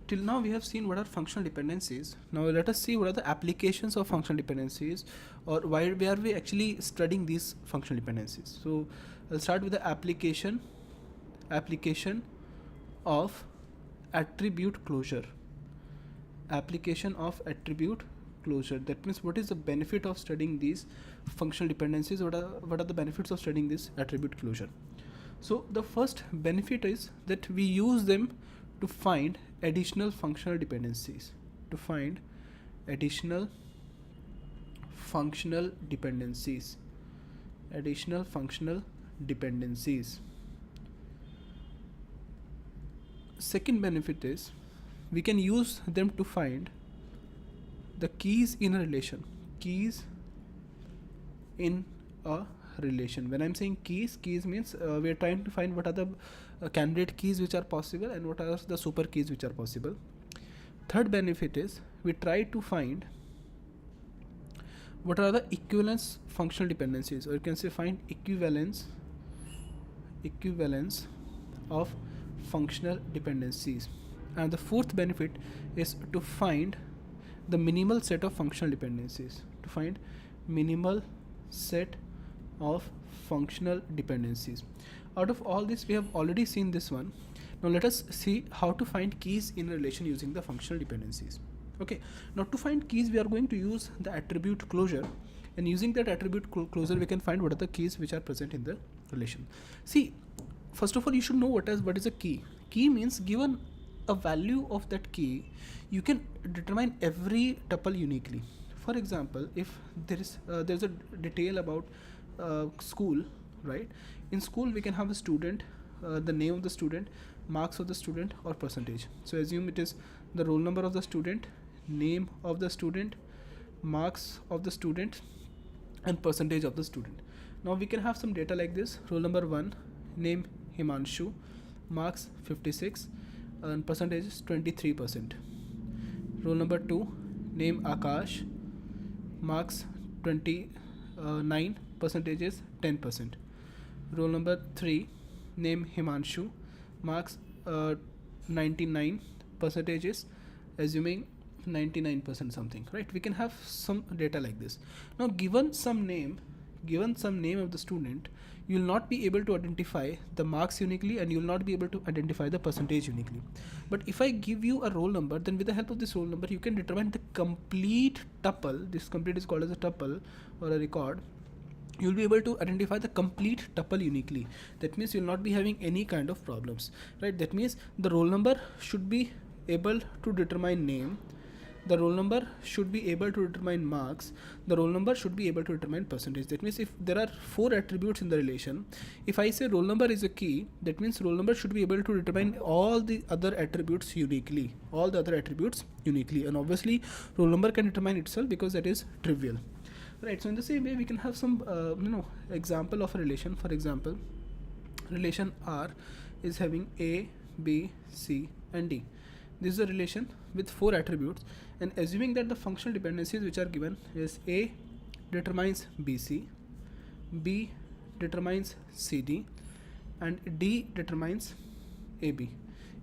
till now we have seen what are functional dependencies. Now let us see what are the applications of functional dependencies, or why are we actually studying these functional dependencies. So I'll start with the application of attribute closure. Application of attribute closure. That means what is the benefit of studying these functional dependencies? What are the benefits of studying this attribute closure? So the first benefit is that we use them to find additional functional dependencies. To find additional functional dependencies. Additional functional dependencies. Second benefit is we can use them to find the keys in a relation. Keys in a relation. When I'm saying keys means we are trying to find what are the candidate keys which are possible and what are the super keys which are possible. Third benefit is we try to find what are the equivalence functional dependencies, or you can say find equivalence of functional dependencies. And the fourth benefit is to find the minimal set of functional dependencies. To find minimal set of functional dependencies. Out of all this, we have already seen this one. Now let us see how to find keys in a relation using the functional dependencies. Okay, now to find keys we are going to use the attribute closure, and using that attribute closure we can find what are the keys which are present in the relation. See, first of all you should know what is a key. Key means given a value of that key, you can determine every tuple uniquely. For example, if there's a detail about school, right? In school we can have a student, the name of the student, marks of the student, or percentage. So assume it is the roll number of the student, name of the student, marks of the student, and percentage of the student. Now we can have some data like this: roll number 1, name Himanshu, marks 56, and percentage is 23%. Roll number 2, name Akash, marks 29, percentage is 10%. Roll number 3, name Himanshu, marks 99, percentage is assuming 99% something, right? We can have some data like this. Now given some name of the student, you will not be able to identify the marks uniquely, and you will not be able to identify the percentage uniquely. But if I give you a roll number, then with the help of this roll number you can determine the complete tuple. This complete is called as a tuple or a record. You will be able to identify the complete tuple uniquely. That means you will not be having any kind of problems, right? That means the roll number should be able to determine name, the roll number should be able to determine marks, the roll number should be able to determine percentage. That means if there are 4 attributes in the relation, if I say roll number is a key, that means roll number should be able to determine all the other attributes uniquely, and obviously roll number can determine itself because that is trivial, right? So in the same way we can have some example of a relation. For example, relation R is having A, B, C, and D. This is a relation with 4 attributes, and assuming that the functional dependencies which are given is A determines BC, B determines CD, and D determines AB.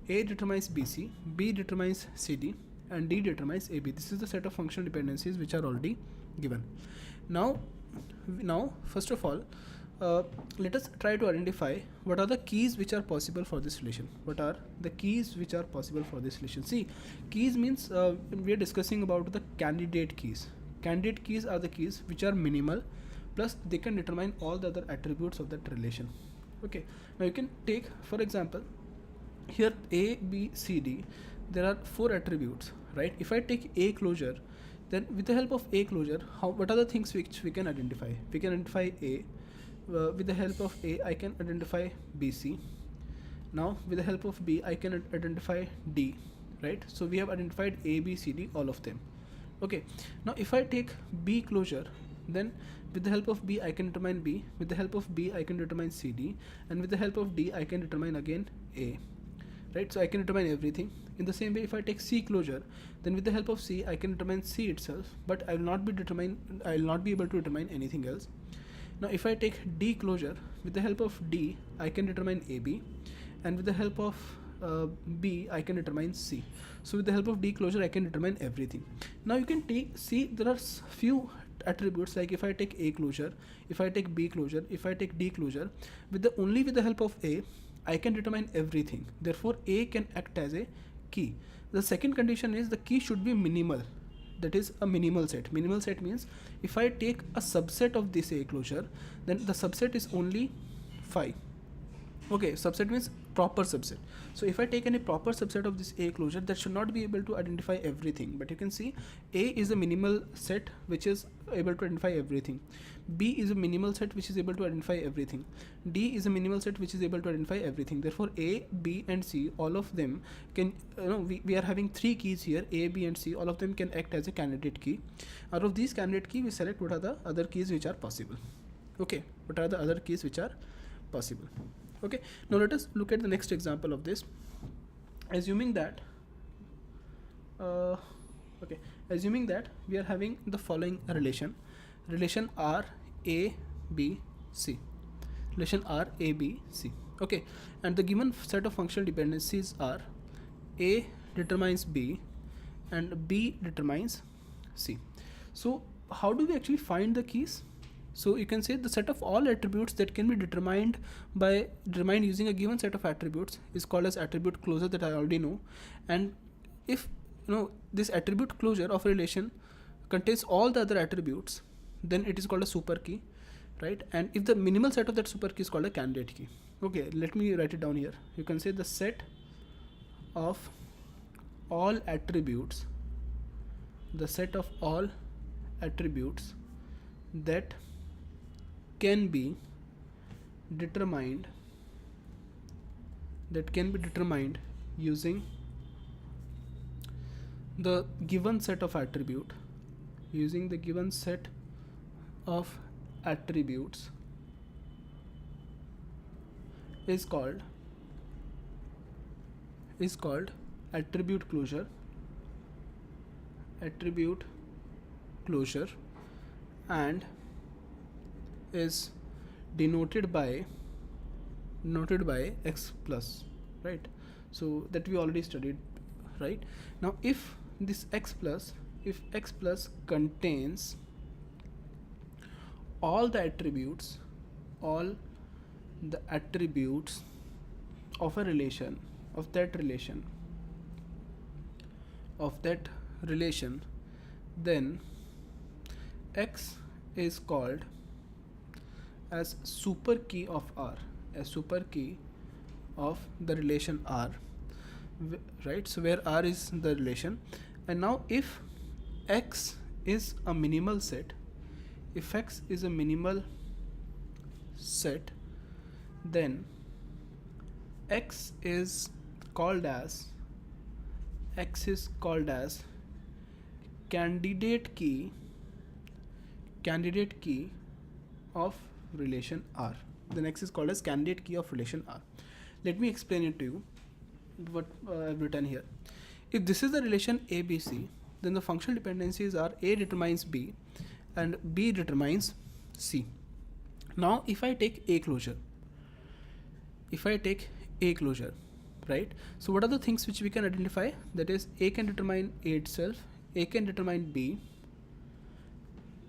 A determines BC, B determines CD, and D determines AB. This is the set of functional dependencies which are already given. Now first of all, let us try to identify what are the keys which are possible for this relation. What are the keys which are possible for this relation? See, keys means we are discussing about the candidate keys. Candidate keys are the keys which are minimal, plus they can determine all the other attributes of that relation. Okay, now you can take, for example, here A, B, C, D, there are 4 attributes, right? If I take A closure, then with the help of A closure, what are the things which we can identify? We can identify A. With the help of A, I can identify BC. Now with the help of B, I can identify D, right? So we have identified A, B, C, D, all of them. Okay, now if I take B closure, then with the help of B I can determine B, with the help of B I can determine CD, and with the help of D I can determine again A, right? So I can determine everything. In the same way, if I take C closure, then with the help of C I can determine C itself, but I will not be able to determine anything else. Now if I take D closure, with the help of D I can determine AB, and with the help of B, I can determine C. So with the help of D closure, I can determine everything. Now you can see there are few attributes, like if I take A closure, if I take B closure, if I take D closure, only with the help of A, I can determine everything. Therefore, A can act as a key. The second condition is the key should be minimal. That is a minimal set. Minimal set means if I take a subset of this A closure, then the subset is only 5. Okay, subset means proper subset. So if I take any proper subset of this A closure, that should not be able to identify everything. But you can see A is a minimal set which is able to identify everything. B is a minimal set which is able to identify everything. D is a minimal set which is able to identify everything. Therefore, A, B and C, all of them can, we are having 3 keys here, A, B and C, all of them can act as a candidate key. Out of these candidate key, we select what are the other keys which are possible. Okay, what are the other keys which are possible. Okay, now let us look at the next example of this. Assuming that assuming that we are having the following relation R A B C, relation R A B C. Okay, and the given set of functional dependencies are A determines B and B determines C. So how do we actually find the keys? So you can say the set of all attributes that can be determined using a given set of attributes is called as attribute closure, that I already know. And if this attribute closure of a relation contains all the other attributes, then it is called a super key, right? And if the minimal set of that super key is called a candidate key. Okay, let me write it down here. You can say the set of all attributes, the set of all attributes that can be determined using the given set of attributes is called attribute closure and is denoted by x plus, right? So that we already studied, right? Now if this x plus contains all the attributes of a relation, of that relation, then x is called as super key of R, a super key of the relation R, right? So where R is the relation. And now if x is a minimal set, then x is called as candidate key of relation R. The next is called as candidate key of relation R. Let me explain it to you what I've written here. If this is the relation ABC, then the functional dependencies are A determines B and B determines C. Now if I take A closure, right? So what are the things which we can identify? That is, A can determine A itself, A can determine B,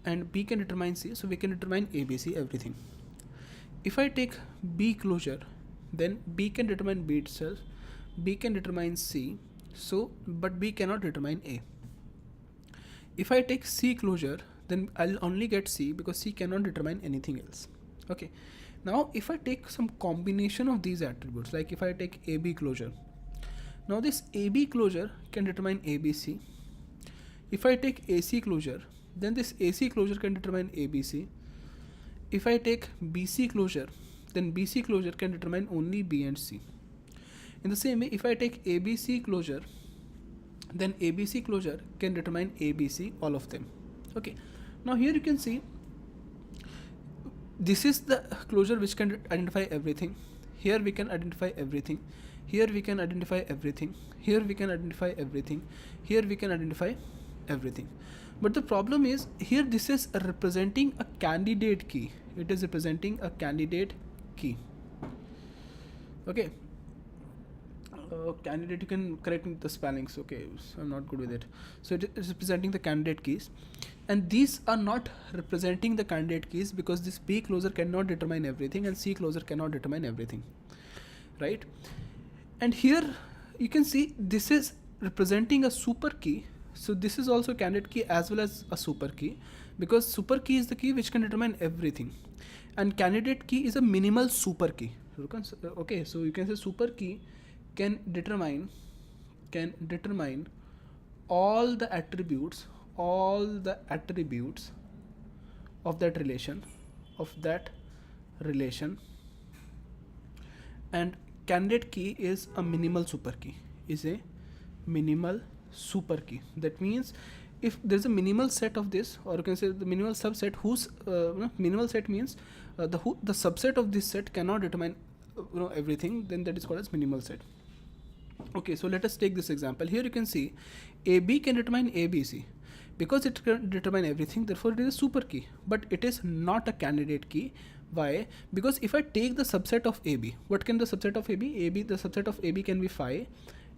and B can determine C. So we can determine A, B, C, everything. If I take B closure, then B can determine B itself, B can determine C, but B cannot determine A. If I take C closure, then I'll only get C because C cannot determine anything else. Okay. Now if I take some combination of these attributes, like if I take AB closure, now this AB closure can determine ABC. If I take AC closure, then this AC closure can determine ABC. If I take BC closure, then BC closure can determine only B and C. In the same way, if I take ABC closure, then ABC closure can determine ABC, all of them. Okay. Now here you can see this is the closure which can identify everything. Here we can identify everything. Here we can identify everything. Here we can identify everything. Here we can identify everything. But the problem is here this is representing a candidate key. It is representing a candidate key. Okay. candidate, you can correct the spellings. Okay, so I'm not good with it. So it is representing the candidate keys, and these are not representing the candidate keys because this B closure cannot determine everything and C closure cannot determine everything, right? And here you can see this is representing a super key. So this is also a candidate key as well as a super key, because super key is the key which can determine everything, and candidate key is a minimal super key. Okay, so you can say super key can determine all the attributes of that relation, and candidate key is a minimal super key, That means if there's a minimal set of this, or you can say the minimal subset whose minimal set means the subset of this set cannot determine everything, then that is called as minimal set. Okay, so let us take this example. Here you can see AB can determine ABC. Because it can determine everything, therefore it is a super key, but it is not a candidate key. Why? Because if I take the subset of AB, what can the subset of AB? The subset of AB can be phi,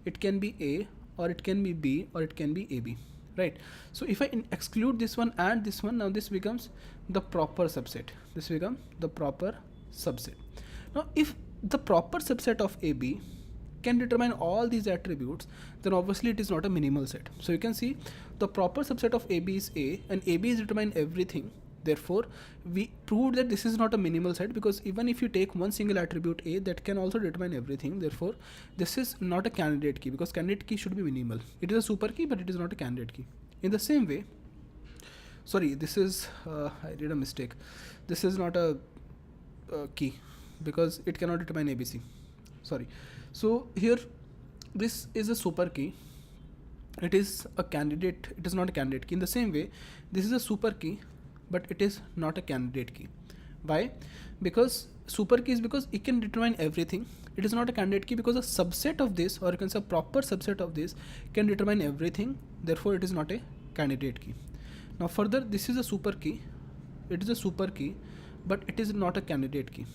it can be A, or it can be B, or it can be AB, right? So if I exclude this one and this one, now this becomes the proper subset. Now if the proper subset of AB can determine all these attributes, then obviously it is not a minimal set. So you can see the proper subset of AB is A, and AB is determine everything. Therefore we proved that this is not a minimal set, because even if you take one single attribute A, that can also determine everything. Therefore this is not a candidate key, because candidate key should be minimal. It is a super key, but it is not a candidate key. In the same way, sorry, this is I did a mistake. This is not a key, because it cannot determine ABC. Sorry. So here this is a super key, it is a candidate, it is not a candidate key. In the same way, this is a super key, but it is not a candidate key. Why? Because super key is because it can determine everything. It is not a candidate key because a subset of this, or you can say a proper subset of this, can determine everything. Therefore it is not a candidate key. Now further, this is a super key, it is a super key, but it is not a candidate key.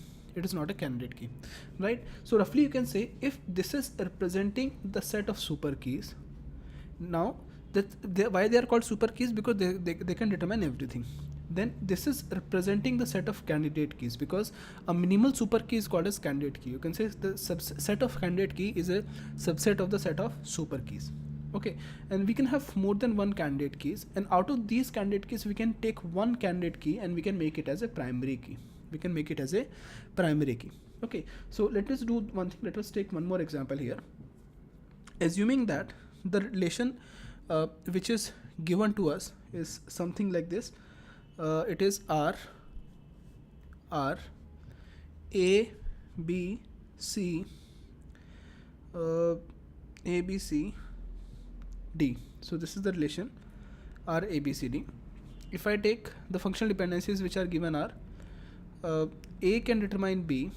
Right? So roughly you can say, if this is representing the set of super keys, now why they are called super keys? Because they can determine everything. Then this is representing the set of candidate keys, because a minimal super key is called as candidate key. You can say the set of candidate key is a subset of the set of super keys. Okay, and we can have more than one candidate keys, and out of these candidate keys we can take one candidate key and we can make it as a primary key. Okay, so let us do one thing. Let us take one more example here. Assuming that the relation which is given to us is something like this. It is R A B C D. So this is the relation R A B C D. If I take the functional dependencies which are given are A can determine B,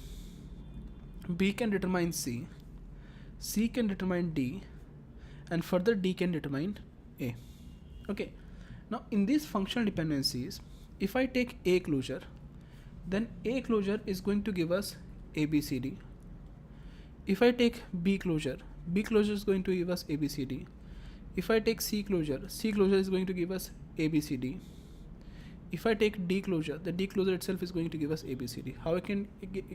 B can determine C, C can determine D, and further D can determine A. Okay, now in these functional dependencies, if I take A closure, then A closure is going to give us ABCD. If I take B closure is going to give us ABCD. If I take C closure is going to give us ABCD. If I take D closure, the D closure itself is going to give us ABCD. How I can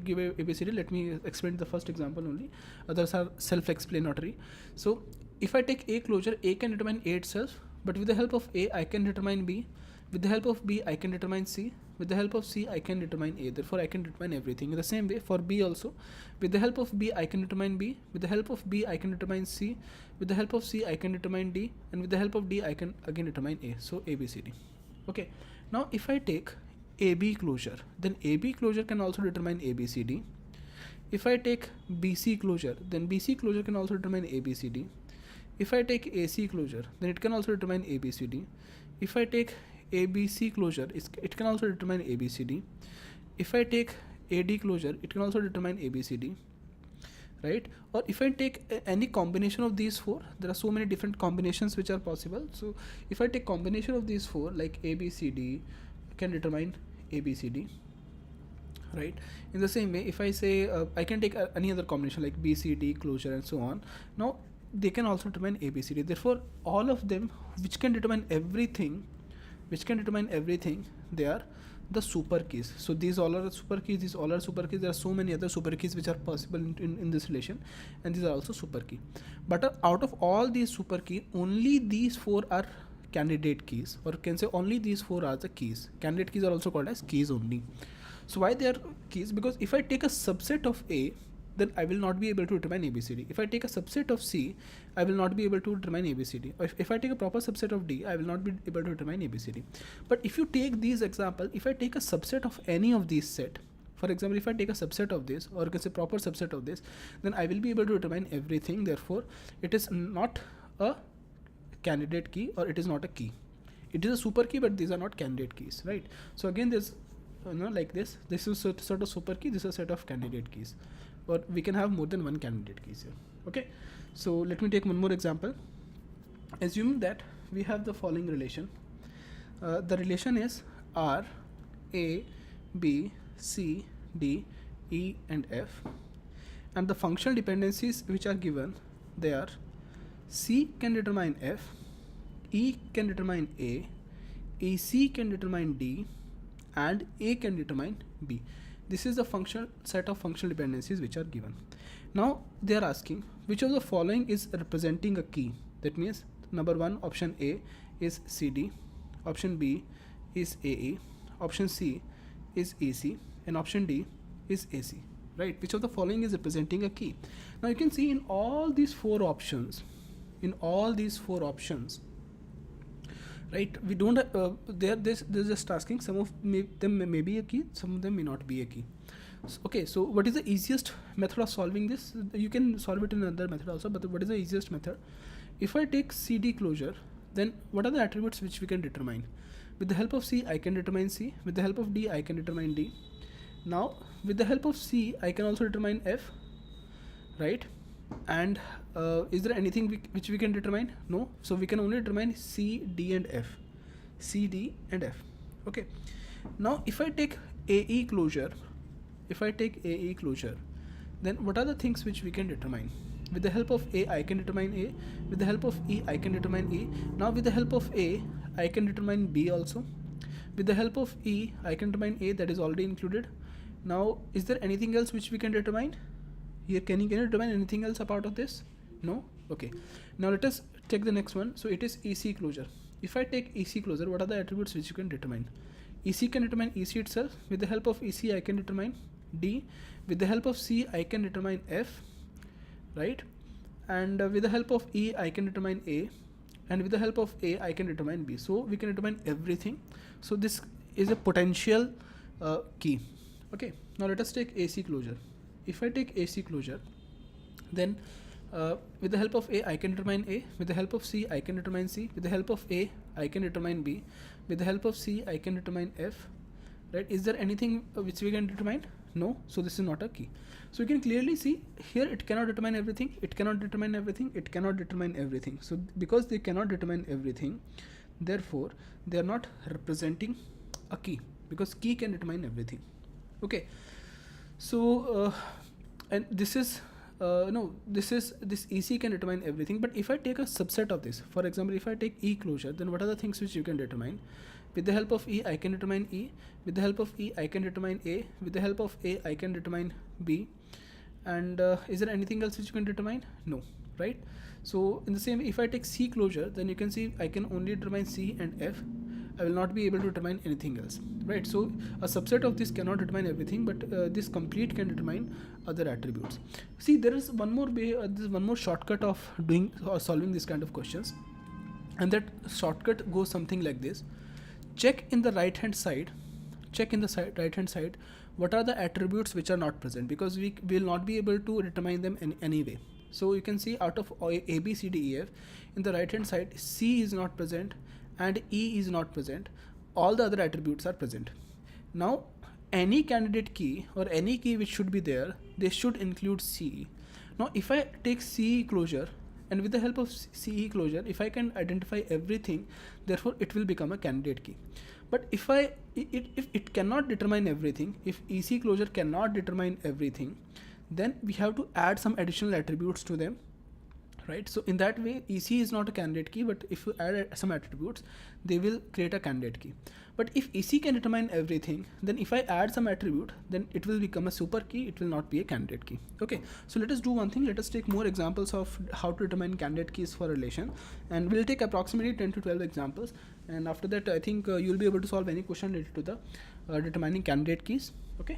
give ABCD? Let me explain the first example only. Others are self-explanatory. So if I take A closure, A can determine A itself, but with the help of A, I can determine B. With the help of B, I can determine C. With the help of C, I can determine A. Therefore, I can determine everything. In the same way, for B also, with the help of B, I can determine B. With the help of B, I can determine C. With the help of C, I can determine D. And with the help of D, I can again determine A. So ABCD. Okay. Now, if I take AB closure, then AB closure can also determine ABCD. If I take BC closure, then BC closure can also determine ABCD. If I take AC closure, then it can also determine ABCD. If I take ABC closure, it can also determine ABCD. If I take AD closure, it can also determine ABCD, right? Or if I take any combination of these four, there are so many different combinations which are possible. So if I take combination of these four, like ABCD can determine ABCD, right? In the same way, if I say I can take any other combination like B, C, D, closure, and so on. Now they can also determine A, B, C, D. Therefore, all of them which can determine everything, they are the super keys. So these all are super keys, these all are super keys. There are so many other super keys which are possible in this relation, and these are also super key. But out of all these super key, only these four are candidate keys, or can say only these four are the keys. Candidate keys are also called as keys only. So why they are keys? Because if I take a subset of A, then I will not be able to determine ABCD. If I take a subset of C, I will not be able to determine ABCD. Or if I take a proper subset of D, I will not be able to determine ABCD. But if you take these example, if I take a subset of any of these set, for example, if I take a subset of this, or you can say proper subset of this, then I will be able to determine everything. Therefore, it is not a candidate key, or it is not a key. It is a super key, but these are not candidate keys, right? So again, there's like this is sort of super key, this is a set of candidate keys, or we can have more than one candidate keys here. Okay, so let me take one more example. Assuming that we have the following relation. The relation is R, A, B, C, D, E, and F, and the functional dependencies which are given, they are C can determine F, E can determine A, AC can determine D, and A can determine B. This is the set of functional dependencies which are given. Now they are asking which of the following is representing a key. That means number 1, option A is CD, option B is AE, option C is AC, and option D is AC, right? Which of the following is representing a key? Now you can see in all these four options, right, we don't they're just asking some of them may be a key, some of them may not be a key. So, okay, so what is the easiest method of solving this? You can solve it in another method also, but what is the easiest method? If I take CD closure, then what are the attributes which we can determine? With the help of C, I can determine C. With the help of D, I can determine D. Now with the help of C, I can also determine F, right? And is there anything which we can determine? No. So we can only determine C, D, and F. C, D, and F. Okay. Now if I take AE closure, then what are the things which we can determine? With the help of A, I can determine A. With the help of E, I can determine E. Now with the help of A, I can determine B also. With the help of E, I can determine A, that is already included. Now is there anything else which we can determine? Here, can you determine anything else apart of this? No? Okay. Now let us take the next one. So it is EC closure. If I take EC closure, what are the attributes which you can determine? EC can determine EC itself. With the help of EC, I can determine D. With the help of C, I can determine F, right? And with the help of E, I can determine A. And with the help of A, I can determine B. So we can determine everything. So this is a potential key. Okay. Now let us take AC closure. If I take AC closure, then with the help of A, I can determine A. With the help of C, I can determine C. With the help of A, I can determine B. With the help of C, I can determine F. Right? Is there anything which we can determine? No. So this is not a key. So you can clearly see here it cannot determine everything. It cannot determine everything. It cannot determine everything. So because they cannot determine everything, therefore they are not representing a key, because key can determine everything. Okay. So and this is this EC can determine everything. But if I take a subset of this, for example, if I take E closure, then what are the things which you can determine? With the help of E, I can determine E. With the help of E, I can determine A. With the help of A, I can determine B. And is there anything else which you can determine? No, right? So in the same way, if I take C closure, then you can see I can only determine C and F. I will not be able to determine anything else, right? So a subset of this cannot determine everything, but this complete can determine other attributes. See, there is one more way, there's one more shortcut of doing or solving this kind of questions, and that shortcut goes something like this. Check in the right hand side, what are the attributes which are not present, because we will not be able to determine them in any way. So you can see out of A, B, C, D, E, F, in the right hand side, C is not present and E is not present. All the other attributes are present. Now any candidate key or any key which should be there, they should include CE. Now if I take CE closure, and with the help of CE closure, if I can identify everything, therefore it will become a candidate key. But if it cannot determine everything, if EC closure cannot determine everything, then we have to add some additional attributes to them, right? So in that way, EC is not a candidate key, but if you add some attributes, they will create a candidate key. But if EC can determine everything, then if I add some attribute, then it will become a super key. It will not be a candidate key. Okay, so let us do one thing. Let us take more examples of how to determine candidate keys for a relation, and we'll take approximately 10 to 12 examples. And after that, I think you'll be able to solve any question related to the determining candidate keys. Okay.